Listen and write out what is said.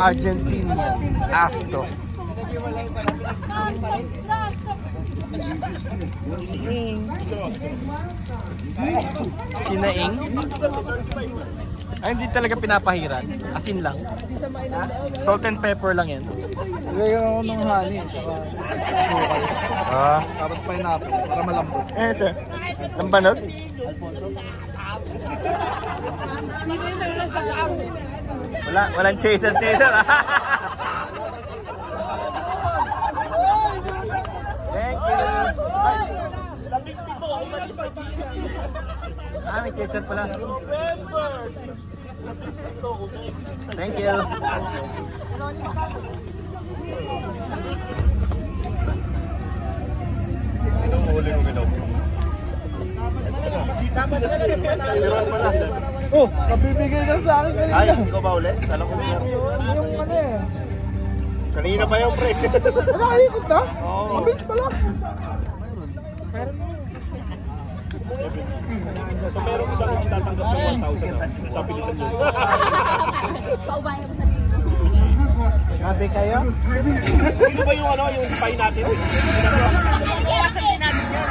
Argentinian after. Kinaing? Ay, hindi talaga pinapahiran. Asin lang. Salt and pepper lang yan. Lagyan ako ng honey. Tapos pineapple para malambot. Ito. Lambanot? Walang chaser. Thank you. May chaser pala. Thank you. Anong huli mo ginaw? Oh, kabibigay na sa akin kanina. Ay, ikaw ba ulit? Alam ko niya. Yung ano eh. Kanina pa yung pre. Nakaikot na? Oo. Mabilis pala. So meron isang tatanggap ng 1,000 sa pilitan yun. Paubayan mo sa dito. Sabi kayo? Sino ba yung ano, yung pie natin? Iwasan natin yan.